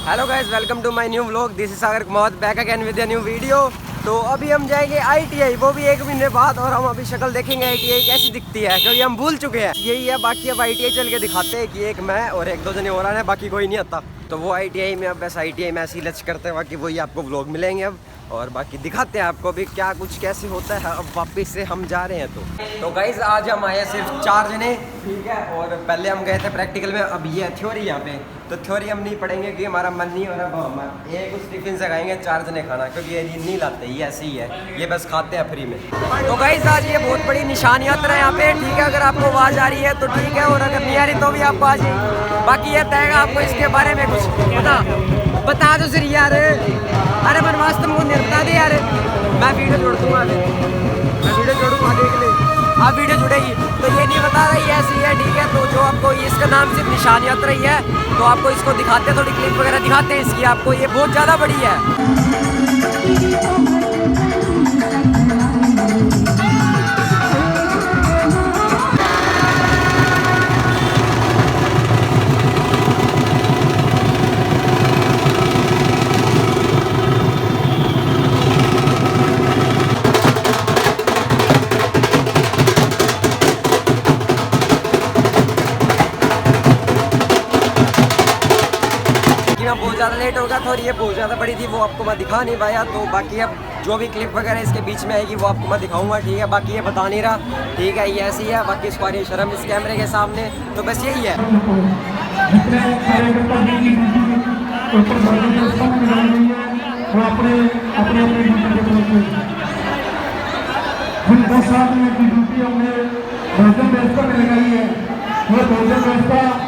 Hello guys, welcome to my new vlog. This is Sagar Kumar back again with a new video. तो अभी हम जाएंगे ITI, वो भी 1 महीने बाद, और हम अभी शक्ल देखेंगे आईटीआई कैसी दिखती है, क्योंकि हम भूल चुके हैं। यही है, बाकी अब आईटीआई चल के दिखाते हैं कि एक मैं और 1-2 जने और हैं, बाकी कोई नहीं आता। तो वो आईटीआई में, अब बस आईटीआई में ऐसी लच करते हैं, बाकी वही आपको व्लॉग मिलेंगे अब, और बाकी दिखाते हैं आपको भी क्या कुछ कैसे होता है। अब वापस से हम जा रहे हैं। तो गाइस आज हम आए सिर्फ 4 जने, ठीक है। और पहले हम गए थे प्रैक्टिकल में, अब ये थ्योरी यहाँ पे। तो थ्योरी हम नहीं पढ़ेंगे क्योंकि हमारा मन नहीं हो रहा। हम एक उस टिफिन से खाएंगे 4 जने खाना, क्योंकि ये नहीं लाते, ये ऐसे ही है, ये बस खाते हैं फ्री में। तो गाइस आज ये बहुत बड़ी निशान यात्रा है यहाँ पे, ठीक है। अगर आपको आवाज़ आ रही है तो ठीक है, और अगर नहीं आ रही तो भी आपको आ जाए। बाकी ये तय आपको इसके बारे में कुछ बता दो सर यार। अरे बनवास तुमको नहीं बता दे यार, मैं वीडियो जोड़ दूँगा आगे, मैं वीडियो जोड़ूँगा आगे के लिए, आप वीडियो जुड़ेगी। तो ये नहीं बता रही है, ऐसी है, ठीक है। तो जो आपको इसका नाम सिर्फ निशान यात्रा ही है, तो आपको इसको दिखाते हैं, थोड़ी क्लिप वगैरह दिखाते हैं इसकी आपको। ये बहुत ज़्यादा बड़ी है। बहुत ज़्यादा लेट हो गया था, और ये बहुत ज़्यादा बड़ी थी, वो आपको मैं दिखा नहीं पाया। तो बाकी अब जो भी क्लिप वगैरह इसके बीच में आएगी वो आपको मैं दिखाऊंगा, ठीक है। बाकी ये बता नहीं रहा, ठीक है, ये ऐसी है। बाकी इसको आनी शर्म इस कैमरे के सामने, तो बस यही है।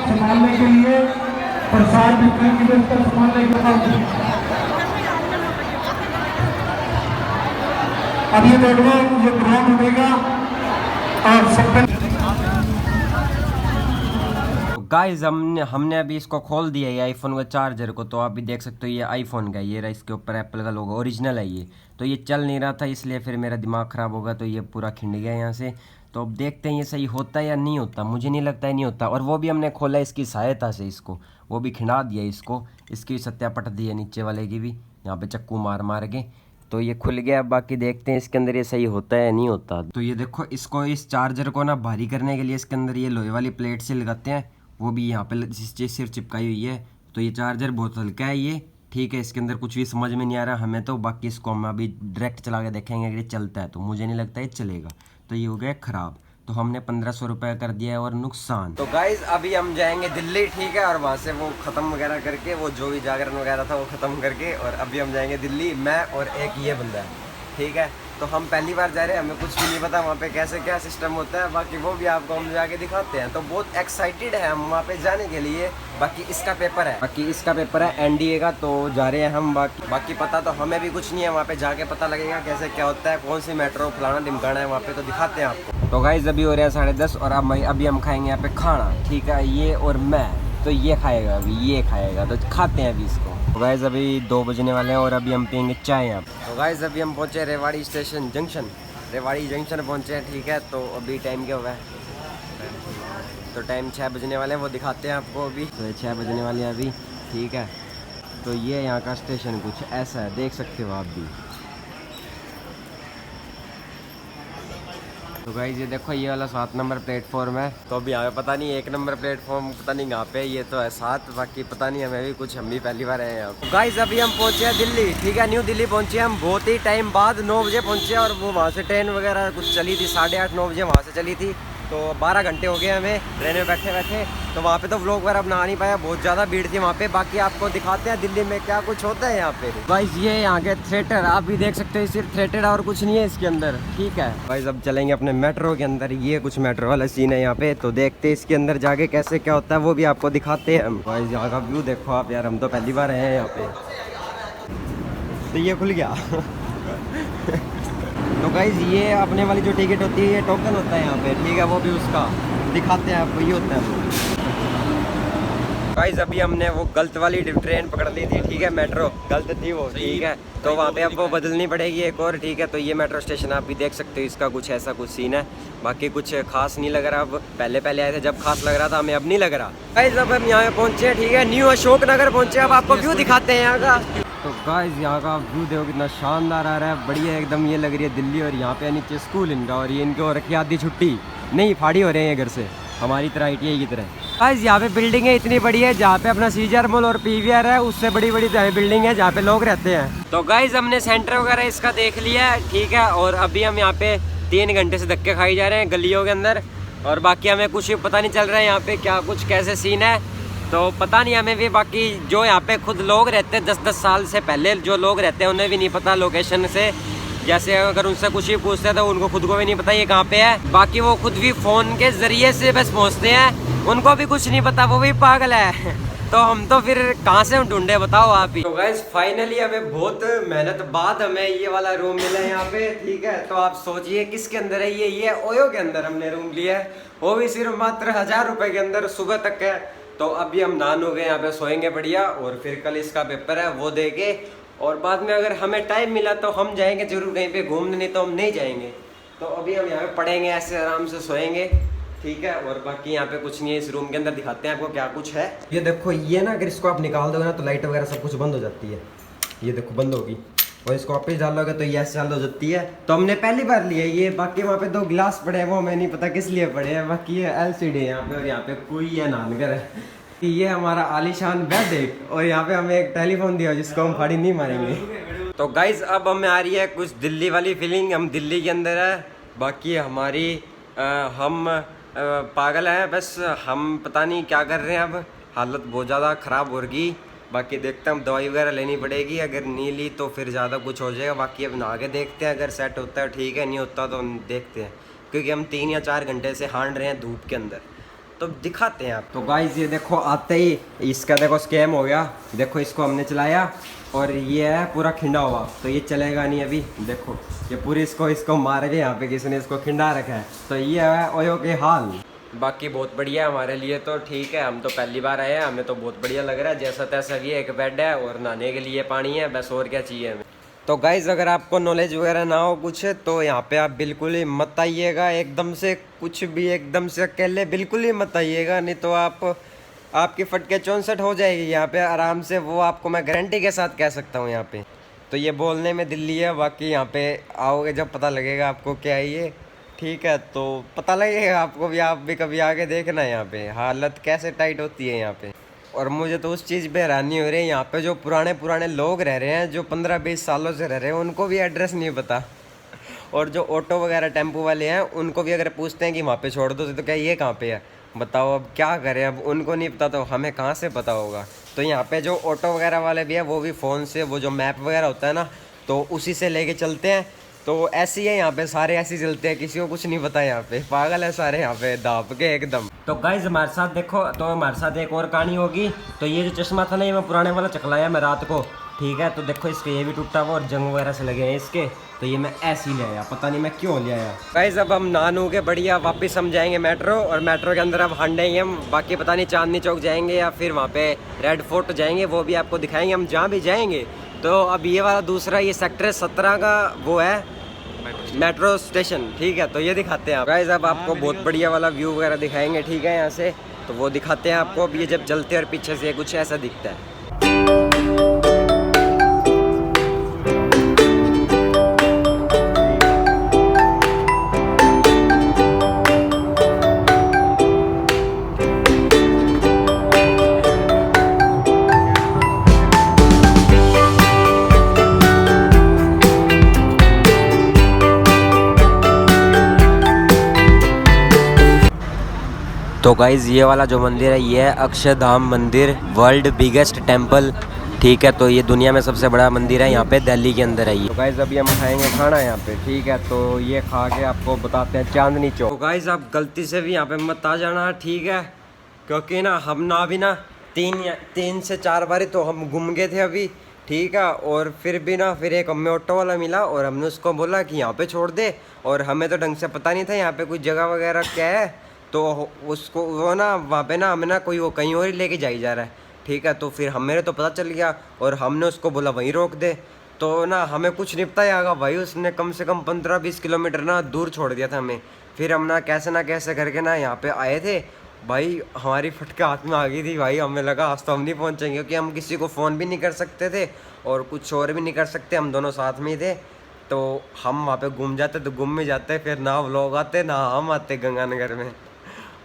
संभालने के लिए प्रसाद वितरण की व्यवस्था संभालने के बाद अब ये देखो ये ग्राउंड उठेगा और सब गाइस हमने अभी इसको खोल दिया है आईफोन का चार्जर को। तो आप भी देख सकते हो ये आईफोन का, ये रहा, इसके ऊपर एप्पल का लोगो, ओरिजिनल है ये। तो ये चल नहीं रहा था, इसलिए फिर मेरा दिमाग ख़राब होगा, तो ये पूरा खिंड गया यहाँ से। तो अब देखते हैं ये सही होता है या नहीं होता, मुझे नहीं लगता है नहीं होता। और वो भी हमने खोला इसकी सहायता से, इसको वो भी खिंडा दिया, इसको इसकी सत्यापट दी है, नीचे वाले की भी, यहाँ पे चक्कू मार मार के। तो ये खुल गया, बाकी देखते हैं इसके अंदर ये सही होता है या नहीं होता। तो ये देखो, इसको इस चार्जर को ना भारी करने के लिए इसके अंदर ये लोहे वाली प्लेट से लगाते हैं, वो भी यहाँ पे सिर्फ चिपकाई हुई है। तो ये चार्जर बहुत हल्का है ये, ठीक है। इसके अंदर कुछ भी समझ में नहीं आ रहा हमें, तो बाकी इसको हम अभी डायरेक्ट चला के देखेंगे अगर ये चलता है, तो मुझे नहीं लगता ये चलेगा। तो ये हो गया ख़राब, तो हमने 1500 रुपये कर दिया है और नुकसान। तो गाइज अभी हम जाएंगे दिल्ली, ठीक है, और वहाँ से वो ख़त्म वगैरह करके, वो जो भी जागरण वगैरह था वो ख़त्म करके, और अभी हम जाएंगे दिल्ली, मैं और एक ये बंदा है, ठीक है। तो हम पहली बार जा रहे हैं, हमें कुछ भी नहीं पता वहाँ पे कैसे क्या सिस्टम होता है, बाकी वो भी आपको हम जाके दिखाते हैं। तो बहुत एक्साइटेड है हम वहाँ पे जाने के लिए। बाकी इसका पेपर है एनडीए का, तो जा रहे हैं हम। बाकी पता तो हमें भी कुछ नहीं है, वहाँ पे जाके पता लगेगा कैसे क्या होता है, कौन सी मेट्रो फलाना ढिमकाना है वहाँ पे, तो दिखाते हैं आपको। तो गाइस अभी हो रहे हैं 10:30, और अभी हम खाएंगे यहाँ पे खाना, ठीक है, ये और मैं। तो ये खाएगा अभी, ये खाएगा, तो खाते हैं अभी इसको। तो गाइस अभी 2 बजने वाले हैं, और अभी हम पियेंगे चाय यहाँ पे। तो गाइस अभी हम पहुँचे रेवाड़ी जंक्शन पहुँचे हैं, ठीक है। तो अभी टाइम क्या हुआ है, तो टाइम 6 बजने वाले हैं, वो दिखाते हैं आपको अभी। तो 6 बजने वाले हैं अभी, ठीक है। तो ये यहाँ का स्टेशन कुछ ऐसा है, देख सकते हो आप भी। तो गाइस ये देखो, ये वाला 7 नंबर प्लेटफॉर्म है। तो अभी यहाँ पे पता नहीं 1 नंबर प्लेटफॉर्म पता नहीं कहाँ पे, ये तो है 7, बाकी पता नहीं हमें भी कुछ, हम भी पहली बार आए हैं। तो गाइस अभी हम पहुँचे हैं दिल्ली, ठीक है, न्यू दिल्ली पहुँचे हम बहुत ही टाइम बाद, 9 बजे पहुँचे। और वो वहाँ से ट्रेन वगैरह कुछ चली थी 8:30-9 बजे वहाँ से चली थी, तो 12 घंटे हो गए हमें ट्रेन में बैठे। तो वहाँ पे तो व्लॉग वगैरह बना नहीं पाया, बहुत ज़्यादा भीड़ थी वहाँ पे। बाकी आपको दिखाते हैं दिल्ली में क्या कुछ होता है यहाँ पे। गाइस ये यहाँ के थिएटर आप भी देख सकते हो, सिर्फ थिएटर और कुछ नहीं है इसके अंदर, ठीक है। गाइस अब चलेंगे अपने मेट्रो के अंदर, ये कुछ मेट्रो वाला सीन है यहाँ पे, तो देखते हैं इसके अंदर जाके कैसे क्या होता है, वो भी आपको दिखाते हैं हम। गाइस यहाँ का व्यू देखो आप यार, हम तो पहली बार आए हैं यहाँ पे। तो ये खुल गया तो गाइस ये अपने वाली जो टिकट होती है, ये टोकन होता है यहाँ पे, ठीक है, वो भी उसका दिखाते हैं आपको, ये होता है। गाइस अभी हमने वो गलत वाली ट्रेन पकड़ ली थी, ठीक है, मेट्रो गलत थी वो, ठीक है, तो वहाँ पे अब वो बदलनी पड़ेगी एक और, ठीक है। तो ये मेट्रो स्टेशन आप भी देख सकते हो, इसका कुछ ऐसा कुछ सीन है, बाकी कुछ खास नहीं लग रहा। अब पहले आए थे जब खास लग रहा था, हमें अब नहीं लग रहा। गाइस अब हम यहाँ पहुँचे हैं, ठीक है, न्यू अशोक नगर पहुँचे। अब आपको व्यू दिखाते हैं यहाँ का। तो गाइस यहाँ का व्यू देखो कितना शानदार आ रहा है, बढ़िया एकदम। ये लग रही है दिल्ली, और यहाँ पे नीचे स्कूल इनका, और ये इनको रखी आधी छुट्टी, नहीं फाड़ी हो रहे हैं घर से, हमारी तरह ITI की तरह। गाइस यहाँ पे बिल्डिंगें इतनी बड़ी है, जहाँ पे अपना CJR मॉल और PVR है, उससे बड़ी बड़ी बिल्डिंग है जहाँ पे लोग रहते हैं। तो गाइस हमने सेंटर वगैरह इसका देख लिया है, ठीक है, और अभी हम यहाँ पे 3 घंटे से धक्के खाई जा रहे हैं गलियों के अंदर, और बाकी हमें कुछ पता नहीं चल रहा है यहाँ पे क्या कुछ कैसे सीन है, तो पता नहीं हमें भी। बाकी जो यहाँ पे खुद लोग रहते हैं 10-10 साल से पहले जो लोग रहते हैं, उन्हें भी नहीं पता लोकेशन से, जैसे अगर उनसे कुछ ही पूछते हैं तो उनको खुद को भी नहीं पता ये कहाँ पे है। बाकी वो खुद भी फ़ोन के ज़रिए से बस पहुँचते हैं, उनको भी कुछ नहीं पता, वो भी पागल है। तो हम तो फिर कहाँ से ढूंढे, बताओ आप ही। तो गाइस फाइनली हमें बहुत मेहनत बाद हमें ये वाला रूम मिला है यहाँ पे, ठीक है। तो आप सोचिए किसके अंदर है ये ओयो के अंदर हमने रूम लिया है, वो भी सिर्फ मात्र 1000 रुपये के अंदर, सुबह तक है। तो अभी हम नहा हो गए, यहाँ पे सोएंगे बढ़िया, और फिर कल इसका पेपर है वो दे के, और बाद में अगर हमें टाइम मिला तो हम जाएंगे जरूर कहीं पे घूमने, नहीं तो हम नहीं जाएंगे। तो अभी हम यहाँ पे पढ़ेंगे, ऐसे आराम से सोएंगे, ठीक है। और बाकी यहाँ पे कुछ नहीं है, इस रूम के अंदर दिखाते हैं आपको क्या कुछ है। ये देखो, ये ना अगर इसको आप निकाल दोगे ना तो लाइट वगैरह सब कुछ बंद हो जाती है, ये देखो बंद होगी, और इसको वापस डालोगे तो ये ऐसे चालू हो जाती है। तो हमने पहली बार लिया ये। बाकी वहाँ पे 2 गिलास पड़े हैं, वो हमें नहीं पता किस लिए पड़े हैं। बाकी ये LCD है यहाँ पे, और यहाँ पे कोई है नानगर है। ये हमारा आलीशान बेड है, और यहाँ पे हमें एक टेलीफोन दिया जिसको हम फाड़ी नहीं मारेंगे। तो गाइज अब हमें आ रही है कुछ दिल्ली वाली फीलिंग, हम दिल्ली के अंदर है। बाकी हमारी हम पागल हैं, बस हम पता नहीं क्या कर रहे हैं। अब हालत बहुत ज़्यादा ख़राब हो रही। बाकी देखते हैं, हम दवाई वगैरह लेनी पड़ेगी, अगर नहीं ली तो फिर ज़्यादा कुछ हो जाएगा। बाकी अब नहा के देखते हैं, अगर सेट होता है ठीक है, नहीं होता तो हम देखते हैं, क्योंकि हम 3 या 4 घंटे से हांड रहे हैं धूप के अंदर। तो दिखाते हैं आप। तो गाइस ये देखो, आते ही इसका देखो स्कैम हो गया। देखो इसको हमने चलाया और ये है पूरा खिंडा हुआ, तो ये चलेगा नहीं अभी। देखो ये पूरी इसको मार के यहाँ पे किसी ने इसको खिंडा रखा है। तो ये है ओयो के हाल। बाकी बहुत बढ़िया हमारे लिए तो ठीक है, हम तो पहली बार आए हैं, हमें तो बहुत बढ़िया लग रहा है। जैसा तैसा भी एक बेड है और नहाने के लिए पानी है, बस और क्या चाहिए हमें। तो गाइज़ अगर आपको नॉलेज वगैरह ना हो कुछ, तो यहाँ पे आप बिल्कुल ही मत आइएगा एकदम से, कुछ भी एकदम से अकेले बिल्कुल ही मत आइएगा, नहीं तो आपकी फटके 64 हो जाएगी यहाँ पे आराम से। वो आपको मैं गारंटी के साथ कह सकता हूँ यहाँ पे। तो ये बोलने में दिल्ली है, बाकी यहाँ पे आओगे जब पता लगेगा आपको क्या है ये, ठीक है। तो पता लगेगा आपको भी, आप भी कभी आके देखना यहाँ पे हालत कैसे टाइट होती है यहाँ पे। और मुझे तो उस चीज़ पे हैरानी हो रही है, यहाँ पे जो पुराने लोग रह रहे हैं, जो 15-20 सालों से रह रहे हैं, उनको भी एड्रेस नहीं पता। और जो ऑटो वगैरह टेम्पो वाले हैं, उनको भी अगर पूछते हैं कि वहाँ पे छोड़ दो, तो क्या ये कहाँ पे है, बताओ अब क्या करें। अब उनको नहीं पता तो हमें कहाँ से पता होगा। तो यहाँ पे जो ऑटो वगैरह वाले भी है, वो भी फ़ोन से वो जो मैप वगैरह होता है ना, तो उसी से लेके चलते हैं। तो ऐसे ही है यहाँ पे, सारे ऐसे ही चलते हैं, किसी को कुछ नहीं पता यहाँ पे, पागल है सारे यहाँ पे दाप के एकदम। तो गाइज हमारे साथ देखो, तो हमारे साथ एक और कहानी होगी। तो ये जो चश्मा था ना, ये मैं पुराने वाला चकलाया मैं रात को, ठीक है। तो देखो इसके ये भी टूटा हुआ और जंग वगैरह से लगे हैं इसके, तो ये मैं ऐसे ही ले आया, पता नहीं मैं क्यों ले आया। गाइज अब हम नहा के बढ़िया वापस हम जाएंगे मेट्रो, और मेट्रो के अंदर अब हांडेंगे हम। बाकी पता नहीं चांदनी चौक जाएंगे या फिर वहाँ पे रेड फोर्ट जाएंगे, वो भी आपको दिखाएंगे हम जहाँ भी जाएंगे। तो अब ये वाला दूसरा, ये सेक्टर 17 का वो है मेट्रो स्टेशन, ठीक है। तो ये दिखाते हैं आप गाइस, अब आपको बहुत बढ़िया वाला व्यू वगैरह दिखाएंगे, ठीक है, यहाँ से। तो वो दिखाते हैं आपको। अब ये जब चलते हैं और पीछे से कुछ ऐसा दिखता है। तो गाइज़ ये वाला जो मंदिर है, ये है अक्षरधाम मंदिर, वर्ल्ड बिगेस्ट टेंपल, ठीक है। तो ये दुनिया में सबसे बड़ा मंदिर है, यहाँ पे दिल्ली के अंदर है ये। तो गाइज़ अभी हम खाएंगे खाना यहाँ पे, ठीक है। तो ये खा के आपको बताते हैं चांदनी चौक। तो गाइज़ आप गलती से भी यहाँ पे मत आ जाना, ठीक है, क्योंकि ना हम ना अभी ना 3 से 4 बार तो हम घूम गए थे अभी, ठीक है। और फिर भी ना, फिर एक हमें ऑटो वाला मिला और हमने उसको बोला कि यहाँ पे छोड़ दे, और हमें तो ढंग से पता नहीं था यहाँ पे कोई जगह वगैरह क्या है। तो उसको वो ना वहाँ पे ना हमें ना कोई वो कहीं और ही लेके जाई जा रहा है, ठीक है। तो फिर हम मेरे तो पता चल गया और हमने उसको बोला वहीं रोक दे। तो ना हमें कुछ नहीं पता आगा भाई, उसने कम से कम 15-20 किलोमीटर ना दूर छोड़ दिया था हमें। फिर हम ना कैसे करके ना यहाँ पे आए थे भाई, हमारी फटके हाथ में आ गई थी भाई। हमें लगा आज तो हम नहीं पहुँचेंगे, क्योंकि हम किसी को फ़ोन भी नहीं कर सकते थे और कुछ और भी नहीं कर सकते, हम दोनों साथ में ही थे। तो हम वहाँ पे घूम जाते तो घूम में जाते, फिर ना वो लोग आते ना हम आते गंगानगर में।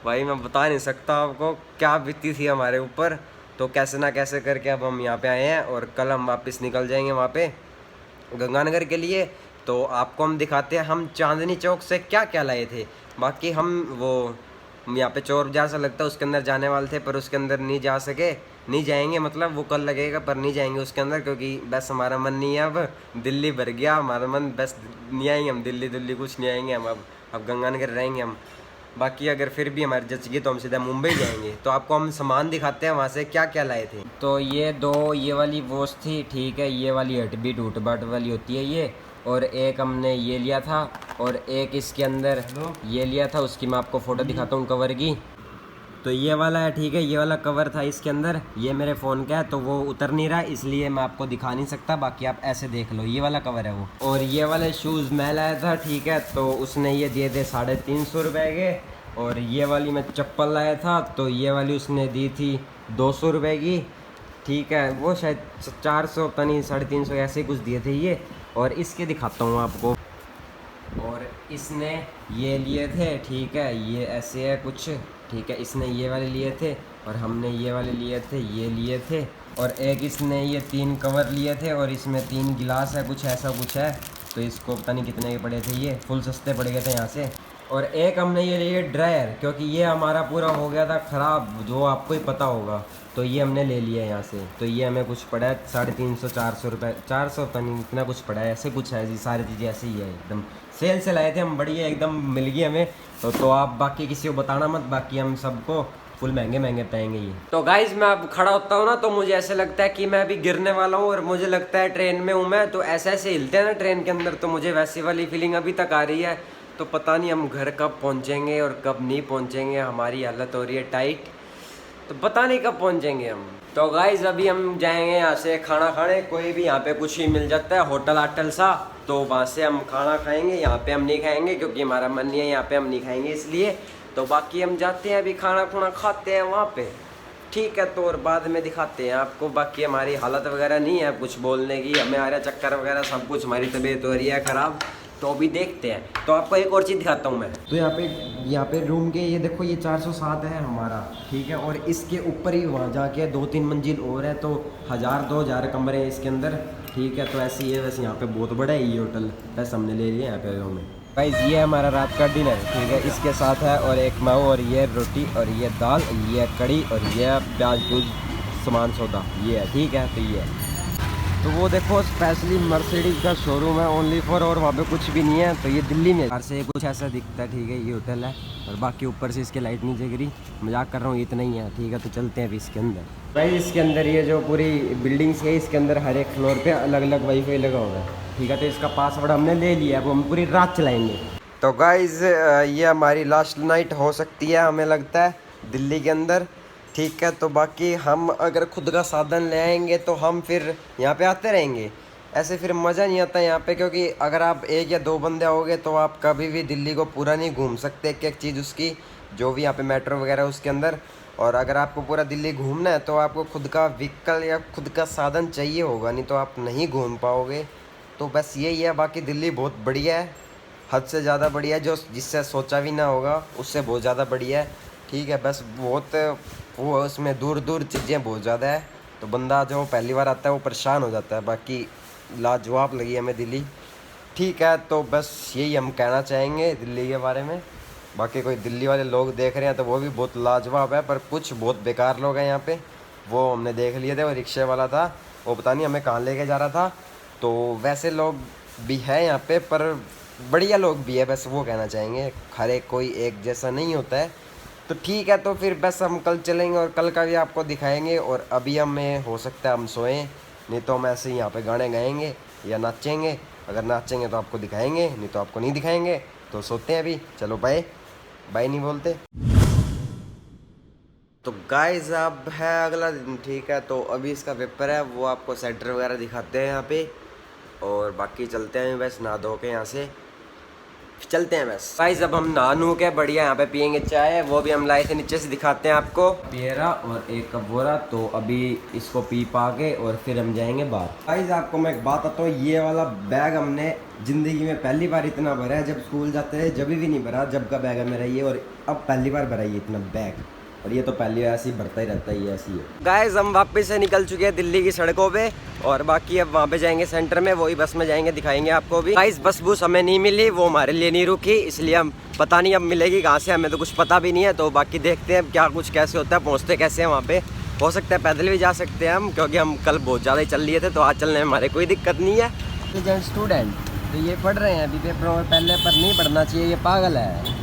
भाई मैं बता नहीं सकता आपको क्या बीती थी हमारे ऊपर। तो कैसे ना कैसे करके अब हम यहाँ पे आए हैं और कल हम वापस निकल जाएंगे वहाँ पे गंगानगर के लिए। तो आपको हम दिखाते हैं हम चांदनी चौक से क्या क्या लाए थे। बाकी हम वो यहाँ पे चोर बाजार सा लगता है उसके अंदर जाने वाले थे, पर उसके अंदर नहीं जा सके, नहीं जाएंगे, मतलब वो कल लगेगा पर नहीं जाएंगे उसके अंदर, क्योंकि बस हमारा मन नहीं है अब। दिल्ली भर गया हमारा मन, बस नहीं आएंगे हम दिल्ली कुछ नहीं आएंगे हम अब गंगानगर रहेंगे हम। बाकी अगर फिर भी हमारी जच गई तो हम सीधा मुंबई जाएंगे। तो आपको हम सामान दिखाते हैं वहाँ से क्या क्या लाए थे। तो ये दो ये वाली वॉच थी, ठीक है, ये वाली हटबी टूट बाट वाली होती है ये, और एक हमने ये लिया था और एक इसके अंदर ये लिया था, उसकी मैं आपको फ़ोटो दिखाता हूँ कवर की। तो ये वाला है, ठीक है, ये वाला कवर था इसके अंदर, ये मेरे फ़ोन का है तो वो उतर नहीं रहा इसलिए मैं आपको दिखा नहीं सकता, बाकी आप ऐसे देख लो, ये वाला कवर है वो। और ये वाले शूज़ मैं लाया था, ठीक है, तो उसने ये दिए थे 350 रुपये के। और ये वाली मैं चप्पल लाया था तो ये वाली उसने दी थी 200 रुपये की, ठीक है, वो शायद 400 पता नहीं 350 ऐसे कुछ दिए थे ये। और इसके दिखाता हूँ आपको, और इसने ये लिए थे, ठीक है, ये ऐसे है कुछ, ठीक है, इसने ये वाले लिए थे और हमने ये वाले लिए थे, ये लिए थे। और एक इसने ये 3 कवर लिए थे और इसमें 3 गिलास है, कुछ ऐसा कुछ है। तो इसको पता नहीं कितने के पड़े थे, ये फुल सस्ते पड़ गए थे यहाँ से। और एक हमने ये लिए ड्रायर, क्योंकि ये हमारा पूरा हो गया था ख़राब, जो आपको ही पता होगा, तो ये हमने ले लिया यहाँ से। तो ये हमें कुछ पड़ा है 350-400 रुपये, 400 पता नहीं इतना कुछ पड़ा है, ऐसे कुछ है जी, सारी चीज़ें ऐसे ही है, एकदम सेल से लाए थे हम, बढ़िया एकदम मिल गई हमें। तो आप बाकी किसी को बताना मत, बाकी हम सबको फुल महंगे पाएंगे ये। तो गाइज मैं अब खड़ा होता हूँ ना तो मुझे ऐसे लगता है कि मैं अभी गिरने वाला हूँ, और मुझे लगता है ट्रेन में हूँ मैं, तो ऐसे ऐसे हिलते हैं ना ट्रेन के अंदर, तो मुझे वैसी वाली फीलिंग अभी तक आ रही है। तो पता नहीं हम घर कब पहुँचेंगे और कब नहीं पहुँचेंगे, हमारी हालत हो रही है टाइट, तो पता नहीं कब पहुँचेंगे हम। तो गाइज अभी हम जाएंगे यहाँ से खाना खाने, कोई भी यहाँ पे कुछ ही मिल जाता है होटल आटल सा, तो वहाँ से हम खाना खाएंगे। यहाँ पे हम नहीं खाएंगे क्योंकि हमारा मन नहीं है, यहाँ पे हम नहीं खाएंगे इसलिए। तो बाकी हम जाते हैं अभी खाना खुना खाते हैं वहाँ पे, ठीक है। तो और बाद में दिखाते हैं आपको। बाकी हमारी हालत वगैरह नहीं है कुछ बोलने की, हमें आ रहा चक्कर वगैरह सब कुछ, हमारी तबीयत हो रही है ख़राब, तो अभी देखते हैं। तो आपको एक और चीज़ दिखाता हूँ मैं। तो यहाँ पे रूम के ये देखो, ये 407 है हमारा, ठीक है, और इसके ऊपर ही वहाँ जाके 2-3 मंजिल और है, तो 1000-2000 कमरे हैं इसके अंदर, ठीक है। तो ऐसे ही है, वैसे यहाँ पे बहुत बड़ा है ये होटल, बस हमने ले लिया यहाँ पे रूम में। गाइस ये हमारा रात का डिनर, ठीक है, इसके साथ है और एक माओ और ये रोटी और ये दाल, ये कड़ी और ये प्याज दूध सामान सौदा ये है, ठीक है। तो ये है, तो वो देखो स्पेशली मर्सिडीज का शोरूम है ओनली फॉर, और वहाँ पे कुछ भी नहीं है। तो ये दिल्ली में बाहर से कुछ ऐसा दिखता है, ठीक है, ये होटल है, और बाकी ऊपर से इसके लाइट नहीं जग रही, मजाक कर रहा हूँ, इतना ही है, ठीक है। तो चलते हैं अभी इसके अंदर। भाई इसके अंदर ये जो पूरी बिल्डिंग्स है, इसके अंदर हर एक फ्लोर पे अलग अलग वाईफाई लगा हुआ है, ठीक है। तो इसका पासवर्ड हमने ले लिया, अब हम पूरी रात चलाएंगे। तो गाइज ये हमारी लास्ट नाइट हो सकती है, हमें लगता है दिल्ली के अंदर, ठीक है। तो बाकी हम अगर खुद का साधन ले आएंगे तो हम फिर यहाँ पे आते रहेंगे, ऐसे फिर मज़ा नहीं आता यहाँ पे, क्योंकि अगर आप 1 या 2 बंदे होगे तो आप कभी भी दिल्ली को पूरा नहीं घूम सकते, एक एक चीज़ उसकी, जो भी यहाँ पे मेट्रो वगैरह उसके अंदर। और अगर आपको पूरा दिल्ली घूमना है तो आपको खुद का व्हीकल या खुद का साधन चाहिए होगा, नहीं तो आप नहीं घूम पाओगे। तो बस यही है, बाकी दिल्ली बहुत बढ़िया है, हद से ज़्यादा बढ़िया है, जो जिससे सोचा भी ना होगा उससे बहुत ज़्यादा बढ़िया है, ठीक है। बस बहुत वो उसमें दूर दूर चीज़ें बहुत ज़्यादा है, तो बंदा जो पहली बार आता है वो परेशान हो जाता है। बाकी लाजवाब लगी हमें दिल्ली, ठीक है। तो बस यही हम कहना चाहेंगे दिल्ली के बारे में। बाकी कोई दिल्ली वाले लोग देख रहे हैं तो वो भी बहुत लाजवाब है, पर कुछ बहुत बेकार लोग हैं यहाँ पे, वो हमने देख लिए थे। वो रिक्शे वाला था, वो पता नहीं हमें कहाँ लेके जा रहा था। तो वैसे लोग भी हैं यहाँ पे, पर बढ़िया लोग भी है, बस वो कहना चाहेंगे, हर एक कोई एक जैसा नहीं होता है। तो ठीक है, तो फिर बस हम कल चलेंगे और कल का भी आपको दिखाएंगे। और अभी हमें हो सकता है हम सोएं, नहीं तो हम ऐसे ही यहाँ पे गाने गाएंगे या नाचेंगे। अगर नाचेंगे तो आपको दिखाएंगे, नहीं तो आपको नहीं दिखाएंगे। तो सोते हैं अभी, चलो बाय बाय नहीं बोलते। तो गाइस अब है अगला दिन, ठीक है। तो अभी इसका पेपर है, वो आपको सेंटर वगैरह दिखाते हैं यहाँ पे, और बाकी चलते हैं बस नहा धो के यहाँ से चलते हैं बस। गाइस अब हम नहा नू के बढ़िया यहाँ पे पियेंगे चाय, वो भी हम लाए थे नीचे से, दिखाते हैं आपको। पियरा और एक कप बोरा, तो अभी इसको पी पा के और फिर हम जाएंगे बाहर। गाइस आपको मैं एक बात बताता हूँ, ये वाला बैग हमने ज़िंदगी में पहली बार इतना भरा है। जब स्कूल जाते हैं जब भी नहीं भरा, जब का बैग है मेरा ये, और अब पहली बार भरा ये इतना बैग। और ये तो पहले ऐसे ही भरता ही रहता है, ये ऐसी है। गाइस हम वापस से निकल चुके हैं दिल्ली की सड़कों पे, और बाकी अब वहाँ पे जाएंगे सेंटर में, वही बस में जाएंगे, दिखाएंगे आपको भी। गाइस बस बूस हमें नहीं मिली, वो हमारे लिए नहीं रुकी, इसलिए हम पता नहीं अब मिलेगी कहाँ से, हमें तो कुछ पता भी नहीं है। तो बाकी देखते हैं क्या कुछ कैसे होता है, पहुँचते कैसे हैं वहाँ पे। हो सकता है पैदल भी जा सकते हैं हम, क्योंकि हम कल बहुत ज़्यादा ही चल लिए थे, तो आज चलने में हमारे कोई दिक्कत नहीं है। स्टूडेंट तो ये पढ़ रहे हैं अभी पेपर और पहले पर नहीं पढ़ना चाहिए, ये पागल है।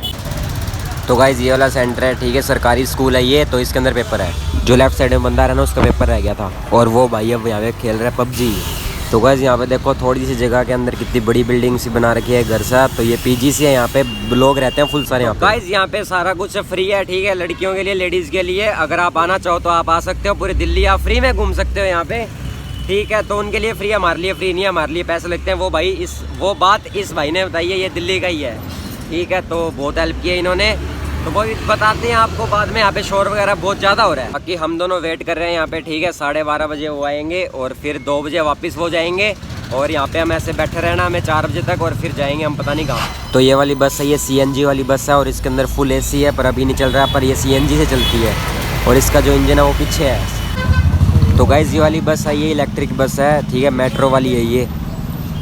तो गाइस ये वाला सेंटर है, ठीक है, सरकारी स्कूल है ये, तो इसके अंदर पेपर है। जो लेफ्ट साइड में बंदा रहा ना, उसका पेपर रह गया था, और वो भाई अब यहाँ पे खेल रहा है पबजी। तो गाइस यहाँ पे देखो थोड़ी सी जगह के अंदर कितनी बड़ी बिल्डिंग सी बना रखी है घर सा। तो ये पीजीसी है, यहाँ पे लोग रहते हैं फुल सारे यहाँ पे। गाइस यहाँ पे सारा कुछ फ्री है, ठीक है, लड़कियों के लिए, लेडीज के लिए। अगर आप आना चाहो तो आप आ सकते हो, पूरी दिल्ली आप फ्री में घूम सकते हो यहाँ पे, ठीक है। तो उनके लिए फ्री, हमारे लिए फ्री नहीं है, हमारे लिए पैसे लगते हैं। वो बात इस भाई ने बताई है, ये दिल्ली का ही है, ठीक है। तो बहुत हेल्प की है इन्होंने, तो वो भी बताते हैं आपको बाद में। यहाँ पे शोर वगैरह बहुत ज़्यादा हो रहा है। बाकी हम दोनों वेट कर रहे हैं यहाँ पे, ठीक है। 12:30 बजे वो आएंगे और फिर 2 बजे वापस वो जाएंगे, और यहाँ पे हम ऐसे बैठे रहना हमें 4 बजे तक, और फिर जाएंगे हम पता नहीं कहाँ। तो ये वाली बस है, ये CNG वाली बस है, और इसके अंदर फुल AC है, पर अभी नहीं चल रहा है, पर ये CNG से चलती है, और इसका जो इंजन है वो पीछे है। तो गाइस ये वाली बस है, ये इलेक्ट्रिक बस है, ठीक है, मेट्रो वाली है ये,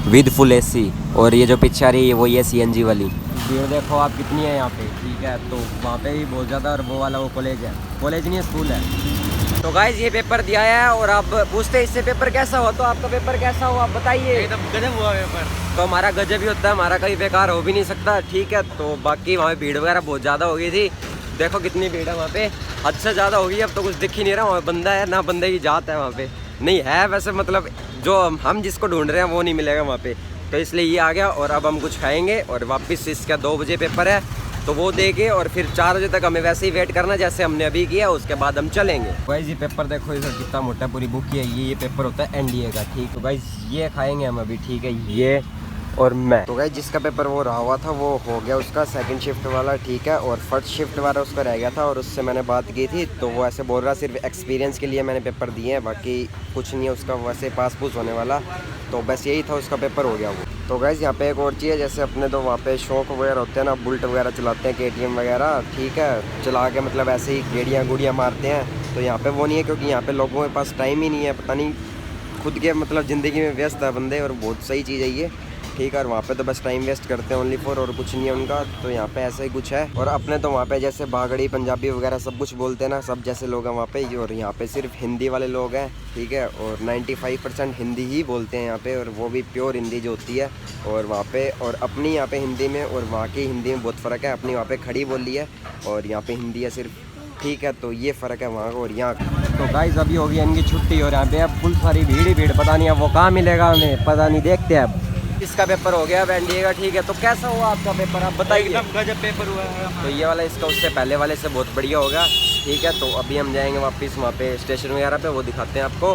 विद फुल AC। और ये जो पीछे आ रही है वो ये CNG वाली। भीड़ देखो आप कितनी है यहाँ पे, ठीक है। तो वहाँ पे भी बहुत ज़्यादा, और वो वाला वो कॉलेज है, कॉलेज नहीं है, स्कूल है। तो गाइस ये पेपर दिया है, और आप पूछते हैं इससे पेपर कैसा हुआ, तो आपका पेपर कैसा हुआ आप बताइए। एकदम गजब हुआ पेपर। तो हमारा गजब ही होता है, हमारा कहीं बेकार हो भी नहीं सकता, ठीक है। तो बाकी वहाँ भीड़ वगैरह बहुत ज़्यादा हो गई थी, देखो कितनी भीड़ है वहाँ पे, हद से ज़्यादा हो गई। अब तो कुछ दिख ही नहीं रहा, वहाँ बंदा है ना बंदे की जात है वहाँ पे, नहीं है वैसे, मतलब जो हम जिसको ढूंढ रहे हैं वो नहीं मिलेगा वहाँ पे। तो इसलिए ये आ गया, और अब हम कुछ खाएंगे, और वापस इसका 2 बजे पेपर है, तो वो देके और फिर 4 बजे तक हमें वैसे ही वेट करना जैसे हमने अभी किया, उसके बाद हम चलेंगे। गाइस ये पेपर देखो, इधर कितना मोटा पूरी बुक की है, ये पेपर होता है NDA का, ठीक। तो गाइस ये खाएंगे हम अभी, ठीक है, ये और मैं। तो गाइस जिसका पेपर वो रहा हुआ था वो हो गया उसका, सेकंड शिफ्ट वाला, ठीक है, और फर्स्ट शिफ्ट वाला उसका रह गया था, और उससे मैंने बात की थी, तो वो ऐसे बोल रहा सिर्फ एक्सपीरियंस के लिए मैंने पेपर दिए हैं, बाकी कुछ नहीं है उसका, वैसे पास पूस होने वाला। तो बस यही था, उसका पेपर हो गया वो। तो गाइस यहाँ पे एक और चीज़ है, जैसे अपने तो वहाँ पे शौक वगैरह होते हैं ना, बुलेट वगैरह चलाते हैं, KTM वगैरह, ठीक है, चला के मतलब ऐसे ही गेड़ियाँ गुड़ियाँ मारते हैं। तो यहाँ पे वो नहीं है, क्योंकि यहाँ पे लोगों के पास टाइम ही नहीं है, पता नहीं खुद के मतलब ज़िंदगी में व्यस्त है बंदे, और बहुत सही चीज़ है ये, ठीक है। और वहाँ पे तो बस टाइम वेस्ट करते हैं ओनली फॉर, और कुछ नहीं है उनका। तो यहाँ पे ऐसा ही कुछ है, और अपने तो वहाँ पे जैसे बागड़ी पंजाबी वगैरह सब कुछ बोलते हैं ना, सब जैसे लोग हैं वहाँ पे, और यहाँ पे सिर्फ हिंदी वाले लोग हैं, ठीक है, और 95% हिंदी ही बोलते हैं यहाँ पे, और वो भी प्योर हिंदी जो होती है। और वहाँ पे और अपनी यहाँ पे हिंदी में और वहाँ की हिंदी में बहुत फ़र्क है, अपनी वहाँ पे खड़ी बोली है, और यहाँ पे हिंदी है सिर्फ, ठीक है। तो ये फ़र्क है वहाँ का और यहाँ का। तो गाइस अभी होगी इनकी छुट्टी, और यहाँ पे अब फुल सारी भीड़ ही भीड़, पता नहीं अब वो कहाँ मिलेगा हमें, पता नहीं, देखते हैं अब। इसका पेपर हो गया अब NDA का, ठीक है। तो कैसा हुआ आपका पेपर आप बताइए। एकदम गजब पेपर हुआ है। तो ये वाला इसका उससे पहले वाले से बहुत बढ़िया होगा, ठीक है। तो अभी हम जाएंगे वापस वहाँ पे स्टेशन वगैरह पे, वो दिखाते हैं आपको,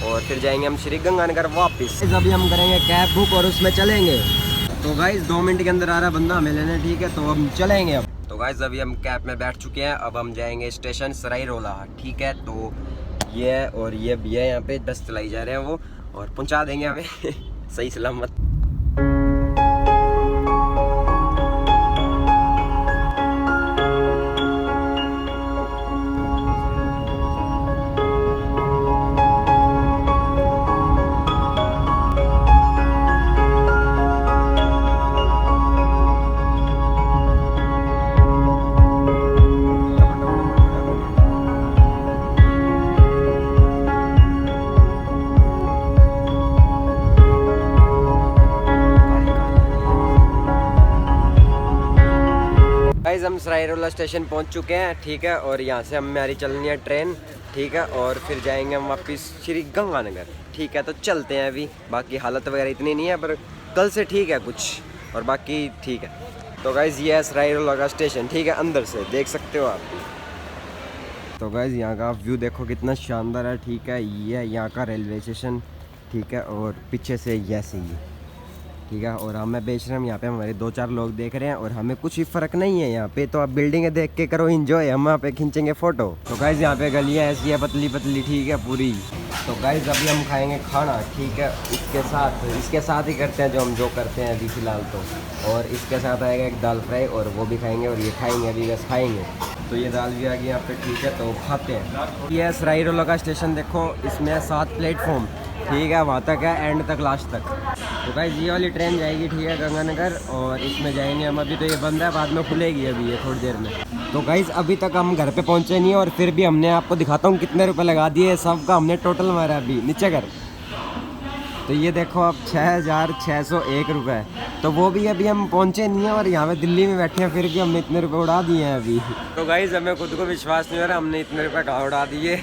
और फिर जाएंगे हम श्री गंगानगर वापस। अभी हम करेंगे कैब बुक और उसमें चलेंगे। तो गाइस 2 मिनट के अंदर आ रहा बंदा हमें लेने, ठीक है। तो हम चलेंगे अब। तो गाइस अभी हम कैब में बैठ चुके हैं, अब हम जाएंगे स्टेशन सराय रोला, ठीक है। तो ये और ये भैया यहाँ पे बस चलाई जा रहे हैं वो, और पहुँचा देंगे हमें सही सलामत। हम सराय रोला स्टेशन पहुंच चुके हैं, ठीक है। और यहाँ से हमारी चलनी है ट्रेन, ठीक है, और फिर जाएंगे हम वापस श्री गंगानगर, ठीक है। तो चलते हैं अभी, बाकी हालत वगैरह इतनी नहीं है, पर कल से ठीक है कुछ, और बाकी ठीक है। तो गाइस ये है सराय रोला का स्टेशन, ठीक है, अंदर से देख सकते हो आप। तो गाइस यहाँ का व्यू देखो कितना शानदार है, ठीक है। ये है यहाँ का रेलवे स्टेशन, ठीक है। और पीछे से ऐसे ही, ठीक है। और हमें बेच रहे हैं यहाँ पे, हमारे 2-4 लोग देख रहे हैं और हमें कुछ भी फ़र्क नहीं है यहाँ पे। तो आप बिल्डिंगें देख के करो एंजॉय, हम यहाँ पे खींचेंगे फ़ोटो। तो गाइस यहाँ पे गलियाँ ऐसी है पतली पतली, ठीक है, पूरी। तो गाइस अभी हम खाएंगे खाना, ठीक है। इसके साथ ही करते हैं जो करते हैं अभी फ़िलहाल तो। और इसके साथ आएगा एक दाल फ्राई, और वो भी खाएंगे। और ये खाएंगे अभी, बस खाएंगे। तो ये दाल भी आ गई यहाँ पे, ठीक है। तो खाते हैं। ये सराय रोला का स्टेशन देखो, इसमें 7 प्लेटफॉर्म, ठीक है। वहाँ तक है, एंड तक, लास्ट तक। तो गाइस ये वाली ट्रेन जाएगी, ठीक है, गंगानगर। और इसमें जाएंगे हम। अभी तो ये बंद है, बाद में खुलेगी अभी ये थोड़ी देर में। तो गाइस अभी तक हम घर पे पहुँचे नहीं है, और फिर भी हमने, आपको दिखाता हूँ कितने रुपए लगा दिए। सबका हमने टोटल मारा अभी, नीचे कर। तो ये देखो अब 6,601 रुपये। तो वो भी अभी हम पहुँचे नहीं हैं, और यहाँ पे दिल्ली में बैठे हैं, फिर भी हमने इतने रुपए उड़ा दिए हैं अभी। तो गाइस हमें खुद को विश्वास नहीं हो रहा हमने इतने रुपए कहाँ उड़ा दिए।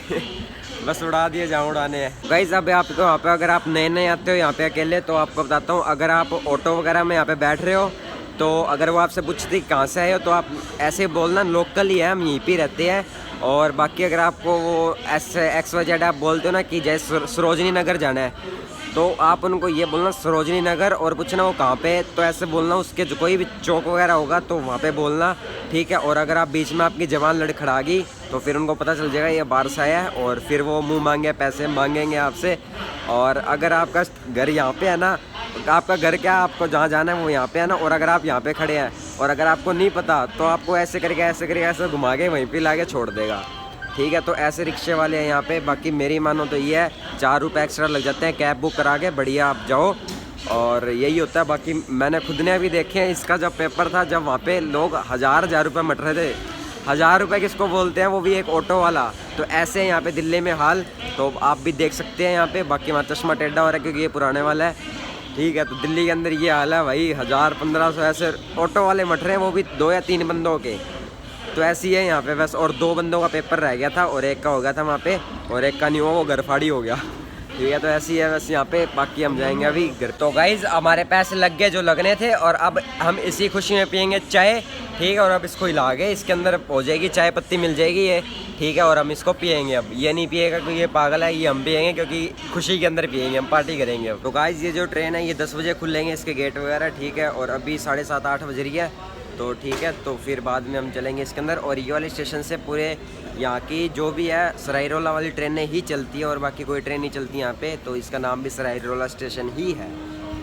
बस उड़ा दिए जहाँ उड़ाने हैं। गाइस अब आपको यहाँ पे, अगर आप नए नए आते हो यहाँ पे अकेले, तो आपको बताता हूँ, अगर आप ऑटो वगैरह में यहाँ पे बैठ रहे हो, तो अगर वो आपसे पूछती कहाँ से आए हो, तो आप ऐसे बोलना लोकल ही है, हम यहीं पे रहते हैं। और बाकी अगर आपको वो XYZ आप बोलते हो ना कि जैसे सरोजनी नगर जाना है, तो आप उनको ये बोलना सरोजनी नगर, और पूछना वो कहाँ पे, तो ऐसे बोलना उसके जो कोई भी चौक वगैरह होगा तो वहाँ पे बोलना, ठीक है। और अगर आप बीच में आपकी जवान लड़खड़ा गई, तो फिर उनको पता चल जाएगा ये बाहर से आया है, और फिर वो मुंह मांगे पैसे मांगेंगे आपसे। और अगर आपका घर यहाँ पे है ना, तो आपका घर क्या, आपको जहाँ जाना है वो यहाँ पे है ना, और अगर आप यहाँ पे खड़े हैं और अगर आपको नहीं पता, तो आपको ऐसे करके ऐसे घुमा के वहीं पे लाके छोड़ देगा, ठीक है। तो ऐसे रिक्शे वाले हैं यहाँ पे। बाकी मेरी मानो तो ये है, 4 रुपये एक्स्ट्रा लग जाते हैं कैब बुक करा के, बढ़िया आप जाओ, और यही होता है। बाकी मैंने खुद ने अभी देखे हैं, इसका जब पेपर था, जब वहाँ पे लोग हज़ार रुपये मट रहे थे। 1000 रुपये किसको बोलते हैं, वो भी एक ऑटो वाला। तो ऐसे यहाँ पे दिल्ली में हाल, तो आप भी देख सकते हैं यहाँ पे। बाकी हमारा चश्मा टेढ़ा हो रहा है क्योंकि ये पुराने वाला है, ठीक है। तो दिल्ली के अंदर ये हाल है भाई, 1000-1500 ऐसे ऑटो वाले मट रहे हैं, वो भी 2 या 3 बंदों के। तो ऐसी है यहाँ पे बस। और 2 बंदों का पेपर रह गया था, और एक का हो गया था वहाँ पे, और एक का नहीं हुआ, वो गरफाड़ी हो गया, ठीक है। तो ऐसी है बस यहाँ पे। बाकी हम जाएंगे अभी घर। तो गाइज हमारे पैसे लग गए जो लगने थे, और अब हम इसी खुशी में पियेंगे चाय, ठीक है। और अब इसको हिला के इसके अंदर हो जाएगी चाय पत्ती, मिल जाएगी ये, ठीक है। और हम इसको पियेंगे। अब ये नहीं पिएगा क्योंकि ये पागल है, ये हम पियेंगे क्योंकि खुशी के अंदर पियेंगे, हम पार्टी करेंगे अब। तो गाइज ये जो ट्रेन है ये 10 बजे खुलेंगे इसके गेट वगैरह, ठीक है। और अभी 7:30-8 बज रही है, तो ठीक है। तो फिर बाद में हम चलेंगे इसके अंदर। और ये वाले स्टेशन से पूरे यहाँ की जो भी है सराय रोला वाली ट्रेनें ही चलती है, और बाकी कोई ट्रेन नहीं चलती यहाँ पे। तो इसका नाम भी सराय रोला स्टेशन ही है,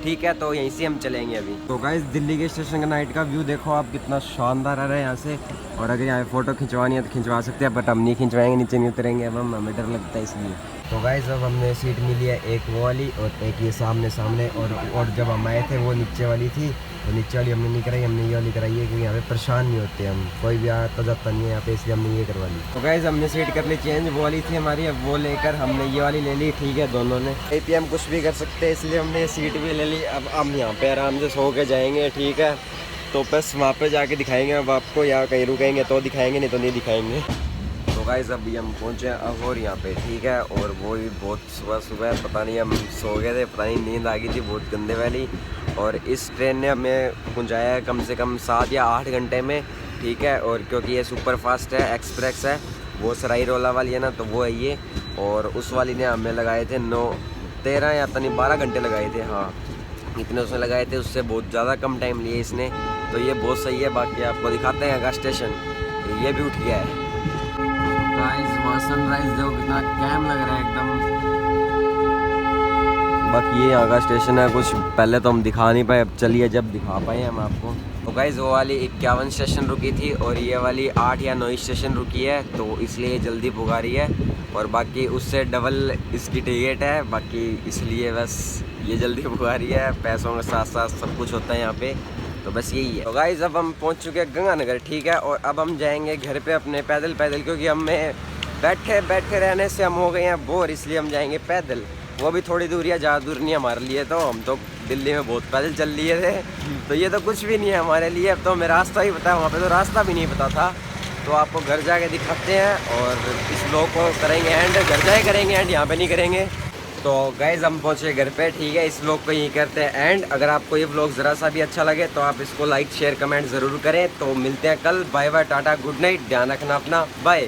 ठीक है। तो यहीं से हम चलेंगे अभी। तो गाइस दिल्ली के स्टेशन का नाइट का व्यू देखो आप, कितना शानदार आ रहा है यहाँ से। और अगर यहाँ फ़ोटो खिंचवानी है तो खिंचवा सकते हैं, बट हम नहीं खिंचवाएंगे, नीचे नहीं उतरेंगे अब हम, हमें डर लगता है इसलिए। तो गाइस अब हमने सीट मिली है, एक वो वाली और एक ये सामने। और जब हम आए थे वो नीचे वाली थी, तो नीचे वाली हमने नहीं कराई, हमने ये वाली कराई है क्योंकि यहाँ पे परेशान नहीं होते हम, कोई भी आता जाता नहीं है यहाँ पे, इसलिए हमने ये करवा ली। तो गाइस हमने सीट कर ली चेंज, वो वाली थी हमारी, अब वो लेकर हमने ये वाली ले ली, ठीक है। दोनों ने APM कुछ भी कर सकते हैं, इसलिए हमने सीट भी ले ली। अब हम यहाँ पे आराम से सो के जाएंगे, ठीक है। तो बस वहाँ पे जाके दिखाएंगे अब आपको, या कहीं रुकेंगे तो दिखाएंगे, नहीं तो नहीं दिखाएंगे। तो गाइस अभी हम पहुँचे अघोर यहाँ पे, ठीक है। और वो भी बहुत सुबह पता नहीं हम सो गए थे, पता नहीं नींद आ गई थी बहुत गंदे वाली। और इस ट्रेन ने हमें पहुँचाया है कम से कम 7 या 8 घंटे में, ठीक है। और क्योंकि ये सुपर फास्ट है, एक्सप्रेस है, वो सराय रोला वाली है ना, तो वो है ये। और उस वाली ने हमें लगाए थे 13 या पता नहीं 12 घंटे लगाए थे, हाँ इतने उसने लगाए थे, उससे बहुत ज़्यादा कम टाइम लिए इसने। तो ये बहुत सही है। बाकी आपको दिखाते हैं आगा स्टेशन, तो ये भी उठ गया है गाइस। वहाँ सनराइज देखो कितना कैम लग रहा है एकदम। बाकी ये यहाँ का स्टेशन है, कुछ पहले तो हम दिखा नहीं पाए, अब चलिए जब दिखा पाए हम आपको। तो गाइस वो वाली 51 स्टेशन रुकी थी, और ये वाली 8 या 9 स्टेशन रुकी है, तो इसलिए ये जल्दी पुगा रही है। और बाकी उससे डबल इसकी टिकट है, बाकी इसलिए बस ये जल्दी पुगा रही है। पैसों के साथ साथ सब कुछ होता है यहाँ पे, तो बस यही है। तो गाइस अब हम पहुँच चुके हैं गंगानगर, ठीक है। और अब हम जाएंगे घर पे अपने पैदल, क्योंकि हमें बैठे रहने से हम हो गए हैं बोर, इसलिए हम जाएंगे पैदल। वो भी थोड़ी दूर या ज़्यादा दूर नहीं हमारे लिए, तो हम तो दिल्ली में बहुत पैदल चल लिए थे, तो ये तो कुछ भी नहीं है हमारे लिए। अब तो हमें रास्ता ही पता है, वहाँ पे तो रास्ता भी नहीं पता था। तो आपको घर जाके दिखाते हैं, और इस व्लॉग को करेंगे एंड, घर जाके करेंगे एंड, यहाँ पे नहीं करेंगे। तो गाइज़ हम पहुँचे घर पे, ठीक है। इस व्लॉग को यहीं करते हैं एंड। अगर आपको ये व्लॉग ज़रा सा भी अच्छा लगे तो आप इसको लाइक शेयर कमेंट ज़रूर करें। तो मिलते हैं कल, bye bye, tata, good night, ध्यान रखना अपना, बाय।